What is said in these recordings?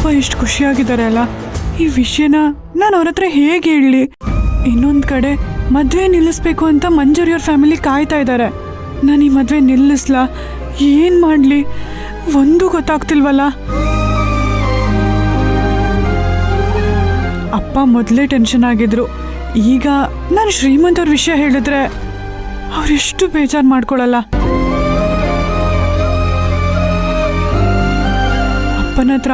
ಅಪ್ಪ ಎಷ್ಟು ಖುಷಿಯಾಗಿದ್ದಾರೆ ಅಲ್ಲ. ಈ ವಿಷಯನ ನಾನು ಅವ್ರ ಹತ್ರ ಹೇಗೆ ಹೇಳಲಿ? ಇನ್ನೊಂದು ಕಡೆ ಮದುವೆ ನಿಲ್ಲಿಸ್ಬೇಕು ಅಂತ ಮಂಜರಿಯವ್ರ ಫ್ಯಾಮಿಲಿ ಕಾಯ್ತಾ ಇದ್ದಾರೆ. ನಾನು ಈ ಮದುವೆ ನಿಲ್ಲಿಸ್ಲಾ, ಏನು ಮಾಡಲಿ ಒಂದು ಗೊತ್ತಾಗ್ತಿಲ್ವಲ್ಲ. ಅಪ್ಪ ಮೊದಲೇ ಟೆನ್ಷನ್ ಆಗಿದ್ರು. ಈಗ ನಾನು ಶ್ರೀಮಂತವ್ರ ವಿಷಯ ಹೇಳಿದ್ರೆ ಅವರೆಷ್ಟು ಬೇಜಾರು ಮಾಡ್ಕೊಳ್ಳಲ್ಲ. ಅಪ್ಪನ ಹತ್ರ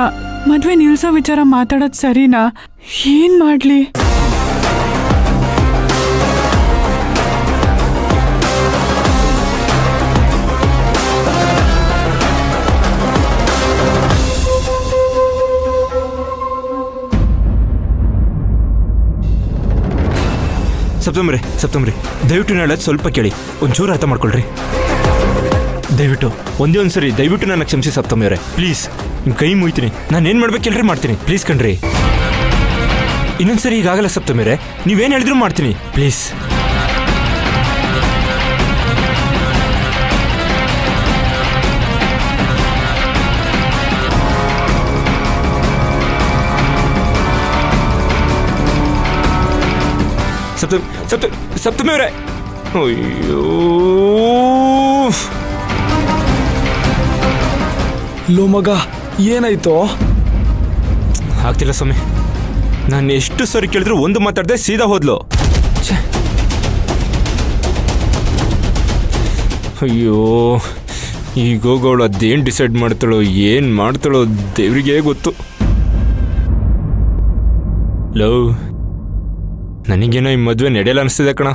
ಮದುವೆ ನಿಲ್ಸೋ ವಿಚಾರ ಮಾತಾಡೋದು ಸರಿನಾ? ಏನು ಮಾಡಲಿ? ಸಪ್ತಮ್ರಿ ದಯವಿಟ್ಟು ನಾಳೆ ಸ್ವಲ್ಪ ಕೇಳಿ, ಒಂಚೂರು ಅರ್ಥ ಮಾಡ್ಕೊಳ್ರಿ ದಯವಿಟ್ಟು. ಒಂದೇ ಒಂದ್ಸರಿ ದಯವಿಟ್ಟು ನನ್ನ ಕ್ಷಮಿಸಿ ಸಪ್ತಮಿ ಅವರೇ, ಪ್ಲೀಸ್. ನಿಮ್ಮ ಕೈ ಮುಯ್ತೀನಿ, ನಾನು ಏನು ಮಾಡ್ಬೇಕು ಕೇಳ್ರಿ ಮಾಡ್ತೀನಿ, ಪ್ಲೀಸ್ ಕಣ್ರಿ. ಇನ್ನೊಂದ್ಸರಿ ಈಗಾಗಲ್ಲ ಸಪ್ತಮಿ ಅವರೇ, ನೀವೇನು ಹೇಳಿದ್ರು ಮಾಡ್ತೀನಿ, ಪ್ಲೀಸ್. ಸಪ್ತಮಿ ಅವರೇ, ಅಯ್ಯೋ ಲೋ ಮಗ, ಏನಾಯ್ತು? ಆಗ್ತಿಲ್ಲ ಸ್ವಾಮಿ, ನಾನು ಎಷ್ಟು ಸರಿ ಕೇಳಿದ್ರು ಒಂದು ಮಾತಾಡದೆ ಸೀದಾ ಹೋದ್ಲು. ಅಯ್ಯೋ, ಈಗ ಹೋಗೋಳು ಅದೇನು ಡಿಸೈಡ್ ಮಾಡ್ತಾಳೋ ಏನು ಮಾಡ್ತಾಳೋ ದೇವ್ರಿಗೇ ಗೊತ್ತು. ಲವ್, ನನಗೇನೋ ಈ ಮದುವೆ ನಡೆಯಲ್ಲ ಅನಿಸ್ತಿದೆ ಕಣ.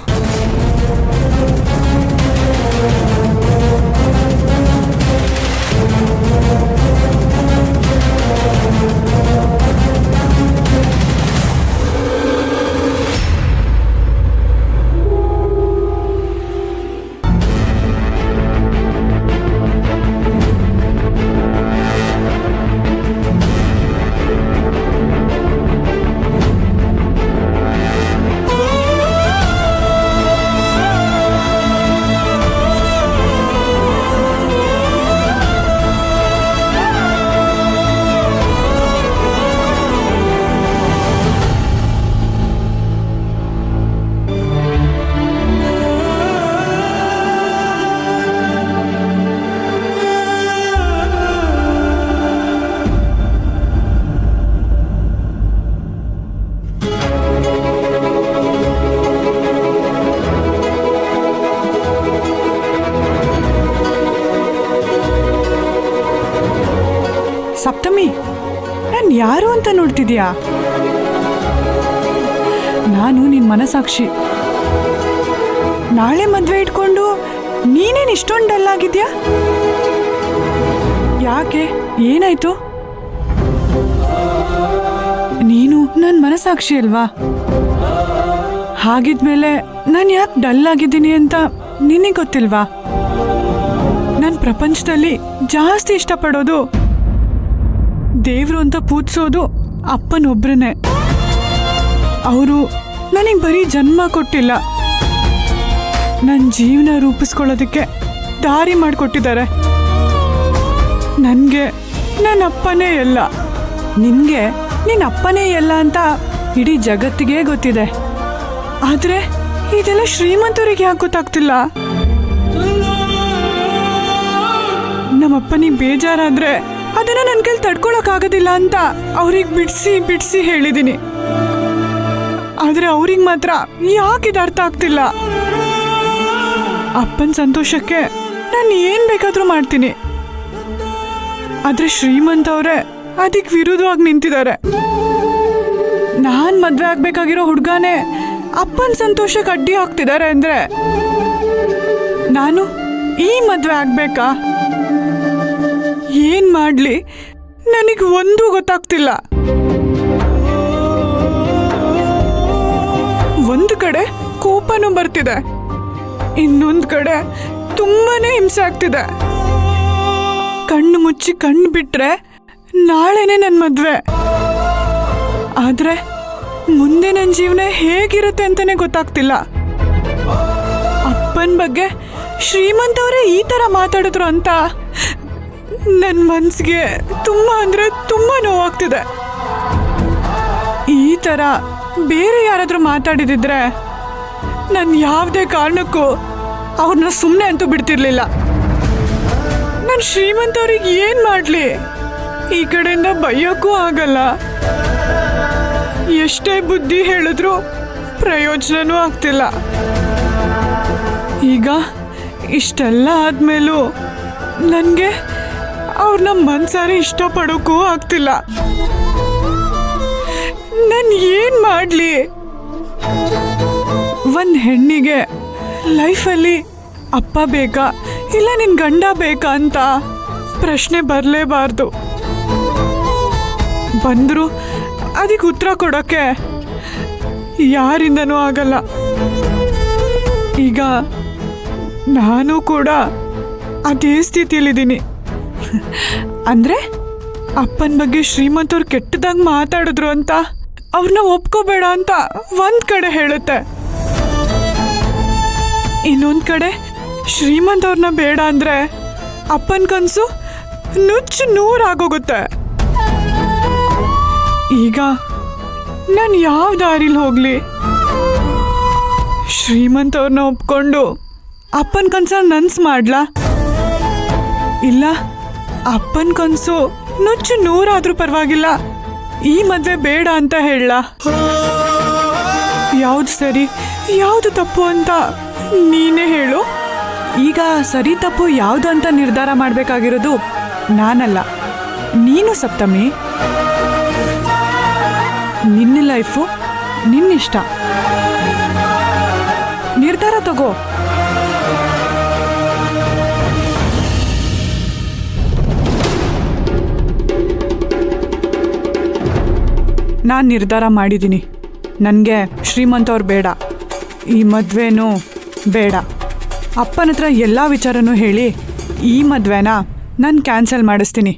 ಸಪ್ತಮಿ, ನಾನು ಯಾರು ಅಂತ ನೋಡ್ತಿದ್ಯಾ? ನಾನು ನಿನ್ನ ಮನಸಾಕ್ಷಿ. ನಾಳೆ ಮದುವೆ ಇಟ್ಕೊಂಡು ನೀನೇನು ಇಷ್ಟೊಂದು ಡಲ್ ಆಗಿದ್ಯಾ? ಯಾಕೆ, ಏನಾಯ್ತು? ನೀನು ನನ್ನ ಮನಸಾಕ್ಷಿ ಅಲ್ವಾ? ಹಾಗಿದ್ಮೇಲೆ ನಾನು ಯಾಕೆ ಡಲ್ ಆಗಿದ್ದೀನಿ ಅಂತ ನಿನಗೆ ಗೊತ್ತಿಲ್ವಾ? ನನ್ನ ಪ್ರಪಂಚದಲ್ಲಿ ಜಾಸ್ತಿ ಇಷ್ಟಪಡೋದು, ದೇವ್ರು ಅಂತ ಪೂಜಿಸೋದು ಅಪ್ಪನೊಬ್ರನ್ನೇ. ಅವರು ನನಗೆ ಬರೀ ಜನ್ಮ ಕೊಟ್ಟಿಲ್ಲ, ನನ್ನ ಜೀವನ ರೂಪಿಸ್ಕೊಳ್ಳೋದಕ್ಕೆ ದಾರಿ ಮಾಡಿಕೊಟ್ಟಿದ್ದಾರೆ. ನನಗೆ ನನ್ನ ಅಪ್ಪನೇ ಎಲ್ಲ, ನಿನಗೆ ನಿನ್ನ ಅಪ್ಪನೇ ಎಲ್ಲ ಅಂತ ಇಡೀ ಜಗತ್ತಿಗೆ ಗೊತ್ತಿದೆ. ಆದರೆ ಇದೆಲ್ಲ ಶ್ರೀಮಂತರಿಗೆ ಯಾಕೆ ಗೊತ್ತಾಗ್ತಿಲ್ಲ? ನಮ್ಮಪ್ಪನಿಗೆ ಬೇಜಾರಾದ್ರೆ ಅದನ್ನ ನನ್ನ ಕೈಲಿ ತಡ್ಕೊಳಕ್ಕಾಗೋದಿಲ್ಲ ಅಂತ ಅವ್ರಿಗೆ ಬಿಡಿಸಿ ಹೇಳಿದ್ದೀನಿ. ಆದರೆ ಅವ್ರಿಗೆ ಮಾತ್ರ ಯಾಕಿದು ಅರ್ಥ ಆಗ್ತಿಲ್ಲ. ಅಪ್ಪನ ಸಂತೋಷಕ್ಕೆ ನಾನು ಏನು ಬೇಕಾದರೂ ಮಾಡ್ತೀನಿ, ಆದರೆ ಶ್ರೀಮಂತ ಅವರೇ ಅದಕ್ಕೆ ವಿರುದ್ಧವಾಗಿ ನಿಂತಿದ್ದಾರೆ. ನಾನು ಮದುವೆ ಆಗಬೇಕಾಗಿರೋ ಹುಡುಗನೇ ಅಪ್ಪನ ಸಂತೋಷಕ್ಕೆ ಅಡ್ಡಿ ಹಾಕ್ತಿದ್ದಾರೆ ಅಂದರೆ ನಾನು ಈ ಮದುವೆ ಆಗಬೇಕಾ? ಏನು ಮಾಡಲಿ, ನನಗೆ ಒಂದೂ ಗೊತ್ತಾಗ್ತಿಲ್ಲ. ಒಂದು ಕಡೆ ಕೋಪನೂ ಬರ್ತಿದೆ, ಇನ್ನೊಂದು ಕಡೆ ತುಂಬಾನೇ ಹಿಂಸೆ ಆಗ್ತಿದೆ. ಕಣ್ಣು ಮುಚ್ಚಿ ಕಣ್ಣು ಬಿಟ್ರೆ ನಾಳೆನೇ ನನ್ನ ಮದುವೆ. ಆದರೆ ಮುಂದೆ ನನ್ನ ಜೀವನ ಹೇಗಿರುತ್ತೆ ಅಂತಾನೆ ಗೊತ್ತಾಗ್ತಿಲ್ಲ. ಅಪ್ಪನ ಬಗ್ಗೆ ಶ್ರೀಮಂತವರೇ ಈ ಥರ ಮಾತಾಡಿದ್ರು ಅಂತ ನನ್ನ ಮನ್ಸಿಗೆ ತುಂಬಾ ಅಂದ್ರೆ ತುಂಬಾ ನೋವಾಗ್ತಿದೆ. ಈ ಥರ ಬೇರೆ ಯಾರಾದರೂ ಮಾತಾಡಿದಿದ್ರೆ ನಾನು ಯಾವುದೇ ಕಾರಣಕ್ಕೂ ಅವ್ರನ್ನ ಸುಮ್ಮನೆ ಅಂತೂ ಬಿಡ್ತಿರ್ಲಿಲ್ಲ. ನಾನು ಶ್ರೀಮಂತ್ ಅವ್ರಿಗೆ ಏನು ಮಾಡಲಿ? ಈ ಕಡೆಯಿಂದ ಬೈಯೋಕ್ಕೂ ಆಗಲ್ಲ, ಎಷ್ಟೇ ಬುದ್ಧಿ ಹೇಳಿದ್ರು ಪ್ರಯೋಜನನೂ ಆಗ್ತಿಲ್ಲ. ಈಗ ಇಷ್ಟೆಲ್ಲ ಆದ್ಮೇಲೂ ನನಗೆ ಅವ್ರನ್ನ ಮನ್ಸಾರೆ ಇಷ್ಟಪಡೋಕ್ಕೂ ಆಗ್ತಿಲ್ಲ. ನಾನು ಏನು ಮಾಡಲಿ? ಒಂದು ಹೆಣ್ಣಿಗೆ ಲೈಫಲ್ಲಿ ಅಪ್ಪ ಬೇಕಾ ಇಲ್ಲ ನಿನ್ನ ಗಂಡ ಬೇಕಾ ಅಂತ ಪ್ರಶ್ನೆ ಬರಲೇಬಾರ್ದು. ಬಂದರೂ ಅದಕ್ಕೆ ಉತ್ತರ ಕೊಡೋಕ್ಕೆ ಯಾರಿಂದನೂ ಆಗಲ್ಲ. ಈಗ ನಾನು ಕೂಡ ಅದೇ ಸ್ಥಿತಿಯಲ್ಲಿದ್ದೀನಿ. ಅಂದರೆ ಅಪ್ಪನ ಬಗ್ಗೆ ಶ್ರೀಮಂತವ್ರು ಕೆಟ್ಟದಾಗ ಮಾತಾಡಿದ್ರು ಅಂತ ಅವ್ರನ್ನ ಒಪ್ಕೋಬೇಡ ಅಂತ ಒಂದು ಕಡೆ ಹೇಳುತ್ತೆ, ಇನ್ನೊಂದು ಕಡೆ ಶ್ರೀಮಂತವ್ರನ್ನ ಬೇಡ ಅಂದರೆ ಅಪ್ಪನ ಕನಸು ನುಚ್ಚು ನೂರಾಗೋಗುತ್ತೆ. ಈಗ ನಾನು ಯಾವ ದಾರಿಲಿ ಹೋಗಲಿ? ಶ್ರೀಮಂತವ್ರನ್ನ ಒಪ್ಕೊಂಡು ಅಪ್ಪನ ಕನಸನ್ನ ನನ್ಸು ಮಾಡ್ಲಾ, ಇಲ್ಲ ಅಪ್ಪನ ಕನಸು ನುಚ್ಚು ನೂರಾದ್ರೂ ಪರವಾಗಿಲ್ಲ ಈ ಮದುವೆ ಬೇಡ ಅಂತ ಹೇಳಲಾ? ಯಾವುದು ಸರಿ ಯಾವುದು ತಪ್ಪು ಅಂತ ನೀನೇ ಹೇಳು. ಈಗ ಸರಿ ತಪ್ಪು ಯಾವುದು ಅಂತ ನಿರ್ಧಾರ ಮಾಡಬೇಕಾಗಿರೋದು ನಾನಲ್ಲ, ನೀನು ಸಪ್ತಮಿ. ನಿನ್ನ ಲೈಫು ನಿನ್ನಿಷ್ಟ, ನಿರ್ಧಾರ ತಗೋ. ನಾನು ನಿರ್ಧಾರ ಮಾಡಿದ್ದೀನಿ. ನನಗೆ ಶ್ರೀಮಂತವ್ರು ಬೇಡ, ಈ ಮದುವೆನೂ ಬೇಡ. ಅಪ್ಪನ ಹತ್ರ ಎಲ್ಲ ವಿಚಾರನೂ ಹೇಳಿ ಈ ಮದುವೆನ ನಾನು ಕ್ಯಾನ್ಸಲ್ ಮಾಡಿಸ್ತೀನಿ.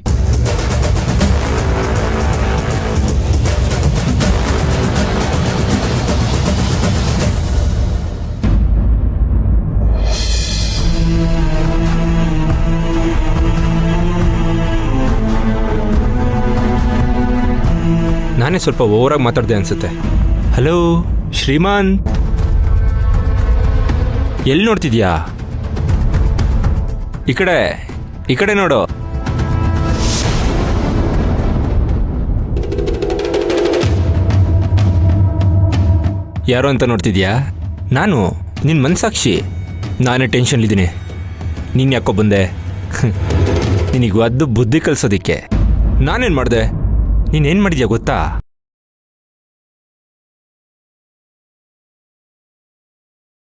ನಾನೇ ಸ್ವಲ್ಪ ಓವರಾಗಿ ಮಾತಾಡಿದೆ ಅನ್ಸುತ್ತೆ. ಹಲೋ ಶ್ರೀಮಂತ್, ಎಲ್ಲಿ ನೋಡ್ತಿದ್ಯಾ? ಈ ಕಡೆ ನೋಡು. ಯಾರು ಅಂತ ನೋಡ್ತಿದ್ಯಾ? ನಾನು ನಿನ್ನ ಮನಸಾಕ್ಷಿ. ನಾನೇ ಟೆನ್ಷನ್ಲಿದ್ದೀನಿ. ನೀನು ಯಾಕೋ ಬಂದೆ? ನಿನಗೆ ಒದ್ದು ಬುದ್ಧಿ ಕಲಿಸೋದಿಕ್ಕೆ. ನಾನೇನು ಮಾಡಿದೆ? ನೀನೇನು ಮಾಡಿದ್ಯಾ ಗೊತ್ತಾ?